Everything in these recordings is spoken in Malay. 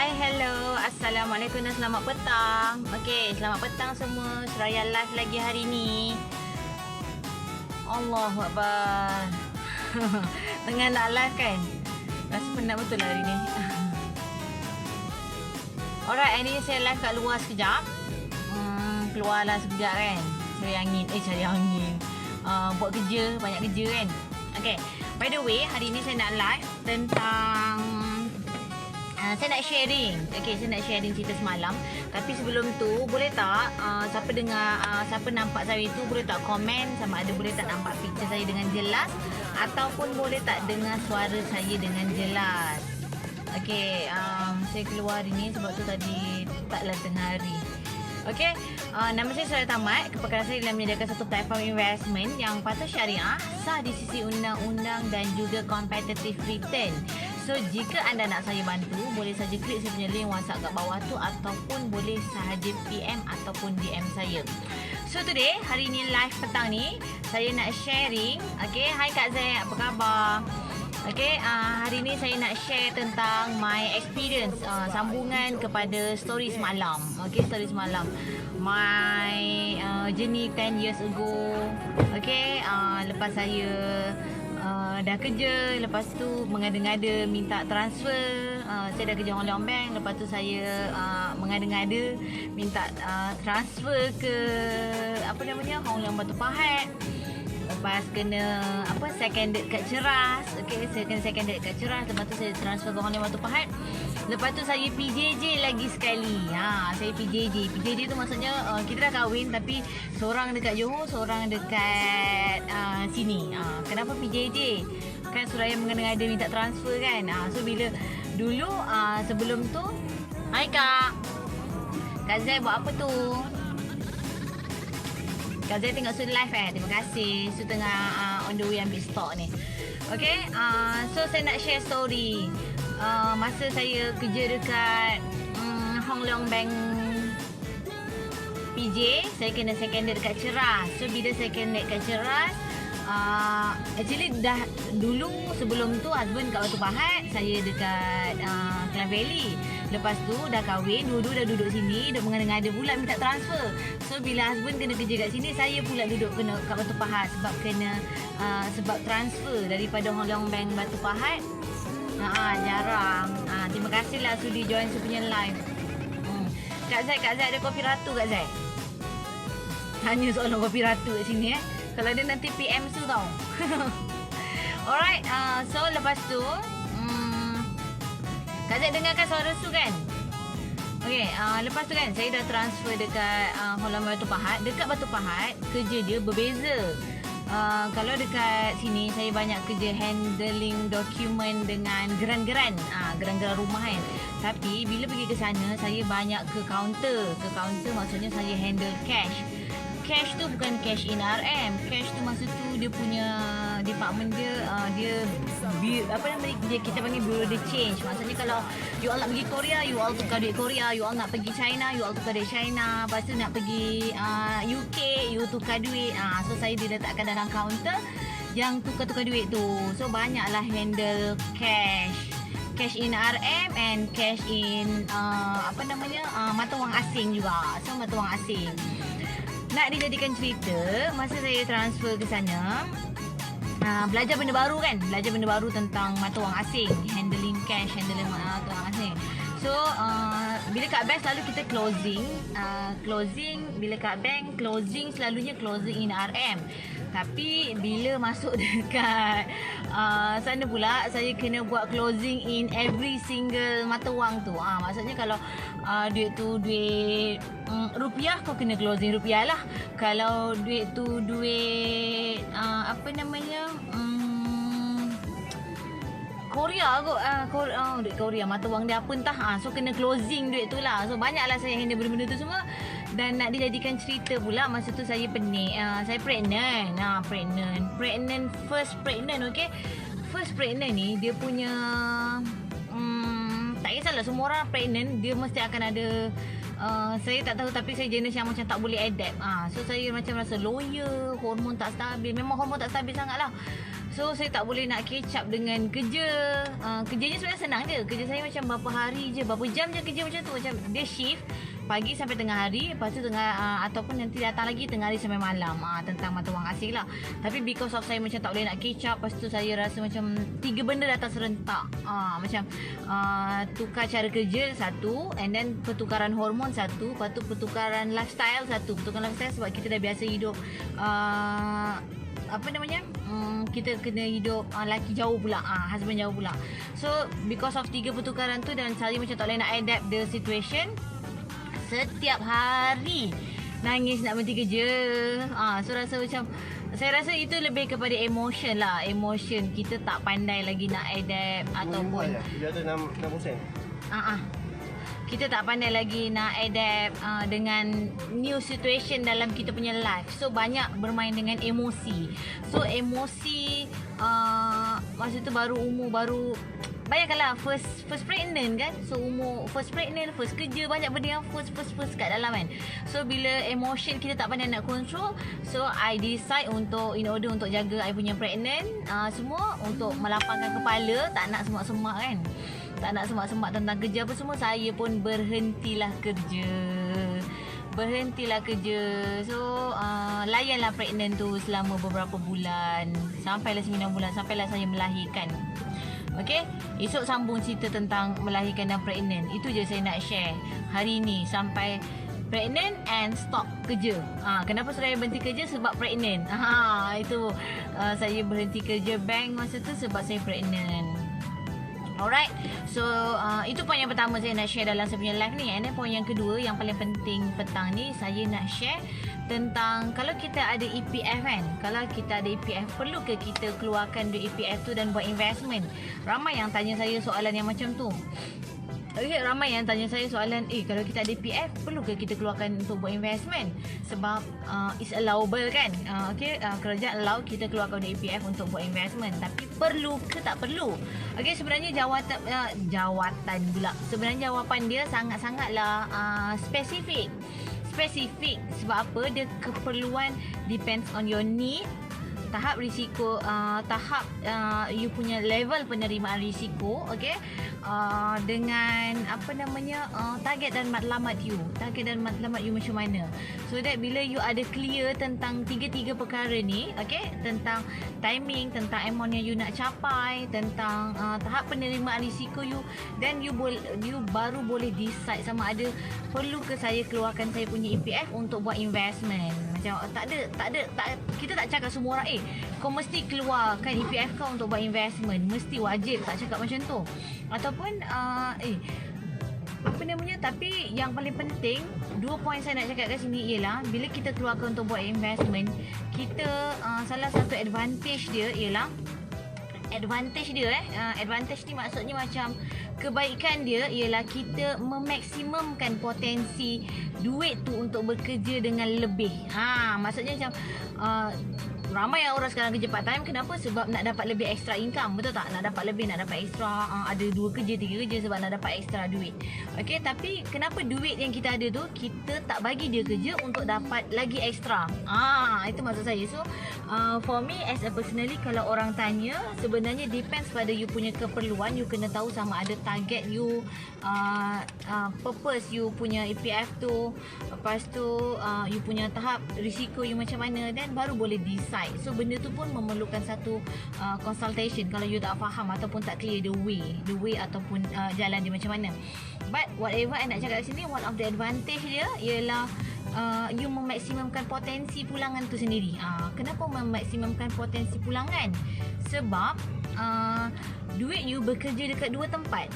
Hai, hello. Assalamualaikum dan selamat petang. Okey, selamat petang semua. Seraya live lagi hari ni. Allahu Akbar. Tengah nak live kan? Rasa penat betul lah hari ni. Alright, hari ni saya live kat luar sekejap. Keluarlah sekejap kan. Cari angin. Buat kerja, banyak kerja kan. Okay, by the way, hari ni saya nak live tentang saya nak sharing. Okay, saya nak sharing cerita semalam. Tapi sebelum tu, boleh tak siapa dengar, siapa nampak saya tu, boleh tak komen sama ada boleh tak nampak picture saya dengan jelas, ataupun boleh tak dengar suara saya dengan jelas. Okay, saya keluar hari ni sebab tu tadi taklah tengah hari. Okay, nama saya Suraya Tamat. Kepakaran saya dalam menyediakan satu platform investment yang patuh syariah, sah di sisi undang-undang dan juga competitive return. So, jika anda nak saya bantu, boleh saja klik saya punya link WhatsApp kat bawah tu, ataupun boleh sahaja PM ataupun DM saya. So, today, hari ni live petang ni, saya nak sharing. Okay, hai Kak Zek, apa khabar? Okay, hari ni saya nak share tentang my experience, sambungan kepada story semalam. Okay, story semalam. My journey 10 years ago. Okay, lepas saya dah kerja, lepas tu mengada-ngada minta transfer. Saya dah kerja Hong Leong Bank, lepas tu saya mengada-ngada minta transfer ke Hong Leong Batu Pahat. Lepas kena seconded kat Ceras. Okay, saya kena seconded kat Ceras. Lepas tu saya transfer ke Hong Leong Batu Pahat. Lepas tu saya PJJ lagi sekali. Saya PJJ. PJJ tu maksudnya kita dah kahwin tapi seorang dekat Johor, seorang dekat sini. Kenapa PJJ? Kan Suraya mengada-ngada minta transfer kan. So bila dulu sebelum tu, hai Kak. Kak Zai buat apa tu? Kak Zai tengok Sun live terima kasih. So tengah on the way ambil stok ni. Okay, so saya nak share story. Masa saya kerja dekat Hong Leong Bank PJ, saya kena seconded dekat Ceras. So bila seconded kat Ceras, actually dah dulu sebelum tu husband kat Batu Pahat, saya dekat Klang Valley. Lepas tu dah kahwin, dua-dua dah duduk sini, dah mengada-ngada pula minta transfer. So bila husband kena kerja kat sini, saya pula duduk kena kat Batu Pahat sebab kena sebab transfer daripada Hong Leong Bank Batu Pahat. Jarang. Terima kasihlah sudi join saya punya live. Kak Zai ada kopi ratu Kak Zai? Tanya soalan kopi ratu kat sini Kalau ada nanti PM Su tau. Alright, so lepas tu Kak Zek dengarkan suara Su kan? Okay, lepas tu kan saya dah transfer dekat Hong Leong Batu Pahat. Dekat Batu Pahat, kerja dia berbeza. Kalau dekat sini saya banyak kerja handling dokumen dengan geran-geran rumah kan. Tapi bila pergi ke sana, saya banyak ke counter. Ke counter maksudnya saya handle cash. Cash tu bukan cash in RM. Cash tu masa tu dia punya department dia kita panggil bureau de change. Maksudnya kalau you all nak pergi Korea, you all tukar duit Korea. You all nak pergi China, you all tukar duit China. Lepas tu nak pergi UK, you tukar duit. So saya diletakkan dalam kaunter yang tukar-tukar duit tu. So banyaklah handle cash in RM and cash in mata wang asing juga. So mata wang asing. Nak dijadikan cerita, masa saya transfer ke sana, belajar benda baru kan. Belajar benda baru tentang mata wang asing, handling cash, handling mata wang asing. So, bila kat bank selalu kita closing, bila kat bank closing selalunya closing in RM. Tapi bila masuk dekat sana pula, saya kena buat closing in every single mata wang tu. Maksudnya kalau duit tu duit rupiah, kau kena closing rupiah lah. Kalau duit tu duit Korea kot, duit Korea, mata wang dia apa entah. So kena closing duit tu lah. So banyaklah saya handle benda-benda tu semua. Dan nak dijadikan cerita pula, masa tu saya pening, saya pregnant. First pregnant, okay. First pregnant ni dia punya tak kisahlah, semua orang pregnant dia mesti akan ada saya tak tahu, tapi saya jenis yang macam tak boleh adapt. So saya macam rasa loya, hormon tak stabil. Memang hormon tak stabil sangat lah. So saya tak boleh nak catch up dengan kerja. Kerjanya sebenarnya senang je. Kerja saya macam berapa hari je, berapa jam je kerja macam tu. Macam dia shift pagi sampai tengah hari, lepas tu ataupun nanti datang lagi tengah hari sampai malam. Tentang mata wang asing lah. Tapi because of saya macam tak boleh nak catch up, lepas tu saya rasa macam 3 benda datang serentak. Macam tukar cara kerja satu, and then pertukaran hormon satu, lepas tu pertukaran lifestyle satu. Pertukaran lifestyle sebab kita dah biasa hidup apa namanya, kita kena hidup laki jauh pula, husband jauh pula. So because of 3 pertukaran tu, dan saya macam tak boleh nak adapt the situation. Setiap hari nangis nak berhenti kerja. So rasa macam, saya rasa itu lebih kepada emotion lah. Emotion kita tak pandai lagi nak adapt ataupun dia ada 6%. kita tak pandai lagi nak adapt dengan new situation dalam kita punya life. So banyak bermain dengan emosi. So emosi masa tu baru umur baru, bayangkanlah first pregnant kan. So umur first pregnant, first kerja, banyak benda yang first kat dalam kan. So bila emotion kita tak pandai nak control, so I decide untuk, in order untuk jaga I punya pregnant, semua untuk melapangkan kepala, tak nak semak-semak kan. Tak nak semak-semak tentang kerja apa semua, saya pun berhentilah kerja. So layanlah pregnant tu selama beberapa bulan, sampailah 9 bulan, sampailah saya melahirkan. Okay, esok sambung cerita tentang melahirkan dan pregnant. Itu je saya nak share hari ni, sampai pregnant and stop kerja. Kenapa saya berhenti kerja? Sebab pregnant. Itu saya berhenti kerja bank masa tu sebab saya pregnant. Alright, so itu poin yang pertama saya nak share dalam saya punya live ni. And then poin yang kedua, yang paling penting petang ni, saya nak share tentang kalau kita ada EPF kan. Kalau kita ada EPF, perlu ke kita keluarkan duit EPF tu dan buat investment? Ramai yang tanya saya soalan yang macam tu. Okay, ramai yang tanya saya soalan, kalau kita ada EPF, perlu ke kita keluarkan untuk buat investment? Sebab it's allowable kan. Kerajaan allow kita keluarkan duit EPF untuk buat investment. Tapi perlu ke tak perlu? Okay, sebenarnya jawatan pula. Sebenarnya jawapan dia sangat-sangatlah spesifik. Sebab apa? Dia keperluan depends on your need, tahap risiko, you punya level penerimaan risiko, okay, dengan apa namanya, target dan matlamat you macam mana. So that bila you ada clear tentang tiga perkara ni, okay, tentang timing, tentang amount yang you nak capai, tentang tahap penerimaan risiko you, then you baru boleh decide sama ada perlu ke saya keluarkan saya punya EPF untuk buat investment. Macam tak ada, kita tak cakap semua orang kau mesti keluarkan EPF kau untuk buat investment, mesti wajib, tak cakap macam tu. Ataupun apa namanya, tapi yang paling penting, 2 poin saya nak cakap kat sini ialah bila kita keluarkan untuk buat investment, kita salah satu advantage dia ialah advantage ni maksudnya macam kebaikan dia ialah kita memaksimumkan potensi duit tu untuk bekerja dengan lebih. Maksudnya macam ramai orang sekarang kerja part time. Kenapa? Sebab nak dapat lebih extra income. Betul tak? Nak dapat lebih, nak dapat extra, ada 2 kerja, 3 kerja sebab nak dapat extra duit. Okay, tapi kenapa duit yang kita ada tu kita tak bagi dia kerja untuk dapat lagi extra? Itu maksud saya. So for me as a personally, kalau orang tanya, sebenarnya depends pada you punya keperluan. You kena tahu sama ada target you, purpose you punya EPF tu, lepas tu you punya tahap risiko you macam mana, dan baru boleh decide. So benda tu pun memerlukan satu consultation kalau you tak faham ataupun tak clear the way ataupun jalan dia macam mana. But whatever I nak cakap kat sini, one of the advantage dia ialah you memaksimumkan potensi pulangan tu sendiri. Kenapa memaksimumkan potensi pulangan? Sebab duit you bekerja dekat 2 tempat.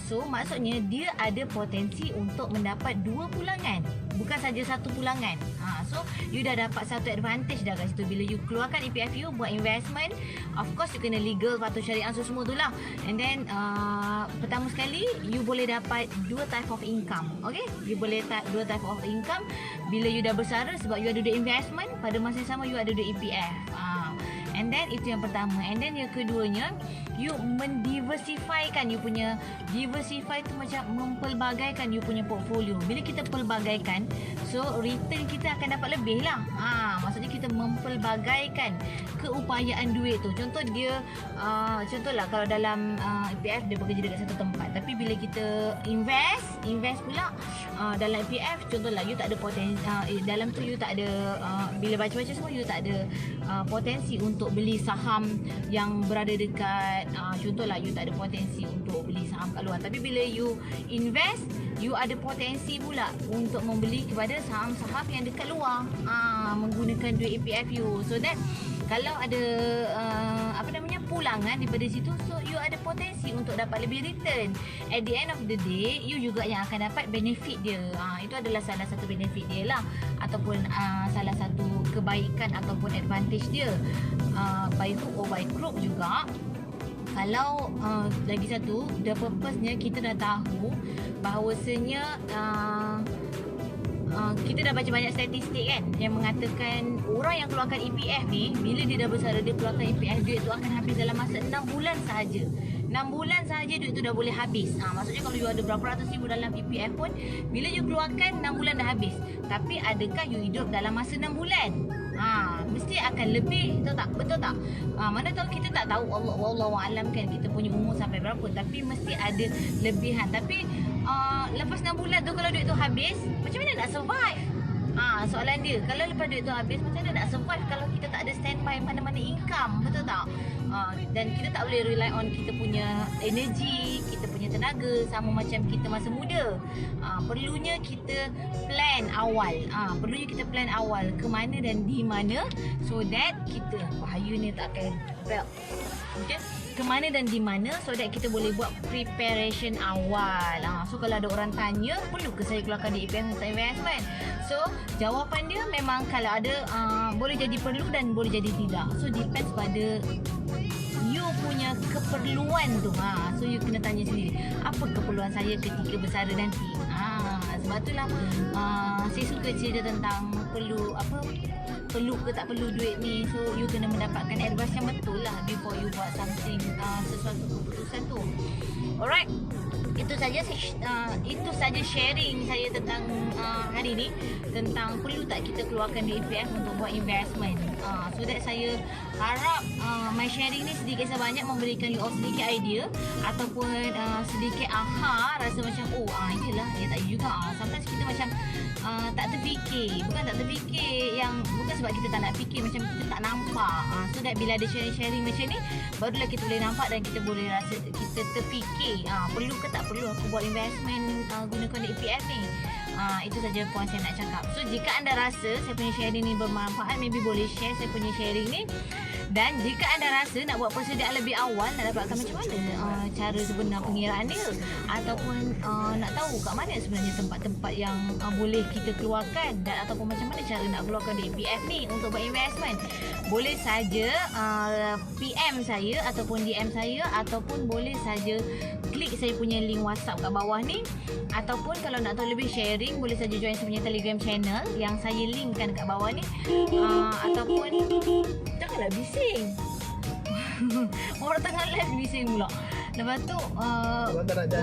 So maksudnya dia ada potensi untuk mendapat 2 pulangan, bukan saja 1 pulangan. So you dah dapat satu advantage dah kat situ. Bila you keluarkan EPF you buat investment, of course you kena legal, patuh syariah, semua tu lah. And then pertama sekali you boleh dapat 2 type of income. Okay, you boleh 2 type of income bila you dah bersara, sebab you ada duit investment, pada masa yang sama you ada duit EPF. And then itu yang pertama. And then yang keduanya, you mendiversifykan you punya, diversify tu macam mempelbagaikan you punya portfolio. Bila kita pelbagaikan, so return kita akan dapat lebih lah. Maksudnya kita mempelbagaikan keupayaan duit tu. Contoh dia, contohlah kalau dalam EPF dia bekerja dekat satu tempat. Tapi bila kita invest pula dalam EPF, contohlah you tak ada potensi, dalam tu you tak ada, bila baca-baca semua you tak ada potensi untuk beli saham yang berada dekat, contohlah you tak ada potensi untuk beli saham kat luar. Tapi bila you invest, you ada potensi pula untuk membeli kepada saham-saham yang dekat luar, menggunakan duit EPF you. So that kalau ada pulangan daripada situ, so you ada potensi untuk dapat lebih return. At the end of the day, you juga yang akan dapat benefit dia. Itu adalah salah satu benefit dia lah, ataupun salah satu kebaikan ataupun advantage dia. By hook or by crook juga. Kalau lagi satu, the purpose-nya kita dah tahu bahawasanya kita dah baca banyak statistik kan yang mengatakan orang yang keluarkan EPF ni, bila dia dah bersara, dia keluarkan EPF, duit tu akan habis dalam masa 6 bulan sahaja. 6 bulan sahaja duit tu dah boleh habis. Maksudnya kalau you ada berapa ratus ribu dalam EPF pun, bila you keluarkan 6 bulan dah habis. Tapi adakah you hidup dalam masa 6 bulan? Mesti akan lebih, betul tak? Mana tahu, kita tak tahu, Allah alam kan kita punya umur sampai berapa, tapi mesti ada lebihan. Tapi lepas 6 bulan tu kalau duit tu habis, macam mana nak survive? Soalan dia, kalau lepas duit tu habis, macam mana nak survive kalau kita tak ada standby mana-mana income, betul tak? Dan kita tak boleh rely on kita punya energy, kita punya tenaga sama macam kita masa muda. Perlunya kita plan awal. Perlunya kita plan awal ke mana dan di mana, so that kita, bahaya ni takkan belt. Okay? Ke mana dan di mana, so that kita boleh buat preparation awal. So kalau ada orang tanya, perlu ke saya keluarkan di EPF untuk investment? So jawapan dia memang kalau ada, boleh jadi perlu dan boleh jadi tidak. So depends pada you punya keperluan tu. So you kena tanya sendiri, apa keperluan saya ketika bersara nanti. Sebab itulah saya suka cerita tentang perlu ke tak perlu duit ni. So you kena mendapatkan advice yang betul lah before you buat something, sesuatu keputusan tu. Alright, itu saja sharing saya tentang hari ni, tentang perlu tak kita keluarkan di EPF untuk buat investment. So that saya harap my sharing ni sedikit sebanyak memberikan you all sedikit idea ataupun sedikit rasa macam iyalah, ya tak juga. Sometimes kita macam tak terfikir, bukan sebab kita tak nak fikir, macam kita tak nampak. So that bila ada sharing-sharing macam ni, barulah kita boleh nampak dan kita boleh rasa, kita terfikir, perlu ke tak perlu aku buat investment gunakan EPF ni. Itu saja poin saya nak cakap. So jika anda rasa saya punya sharing ni bermanfaat, maybe boleh share saya punya sharing ni. Dan jika anda rasa nak buat persediaan lebih awal, nak dapatkan macam mana cara sebenar pengiraan dia, ataupun nak tahu kat mana sebenarnya tempat-tempat yang boleh kita keluarkan, dan ataupun macam mana cara nak keluarkan di EPF ni untuk buat investment, boleh saja PM saya ataupun DM saya, ataupun boleh saja klik saya punya link WhatsApp kat bawah ni. Ataupun kalau nak tahu lebih sharing, boleh saja join saya punya Telegram channel yang saya linkkan kat bawah ni. Ataupun janganlah bising. Orang tengah live bising pula. Lepas tu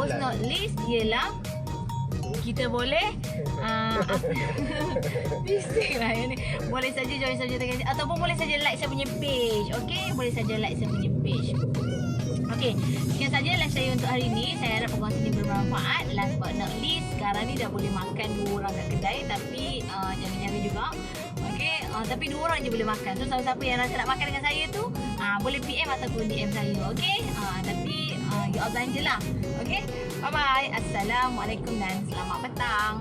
most not least ialah kita boleh bising lah yang ni. Boleh saja join saja ataupun boleh saja like saya punya page. Okay, boleh saja like saya punya page. Okay, sekian saja live saya untuk hari ini. Saya harap perkongsian ini bermanfaat. Last but not least, sekarang ni dah boleh makan 2 orang kat kedai, tapi jaga-jaga juga. Okay, tapi 2 orang je boleh makan. So siapa-siapa yang rasa nak makan dengan saya tu, boleh PM ataupun DM saya. Okay, tapi you all belanja lah. Okay, bye-bye. Assalamualaikum dan selamat petang.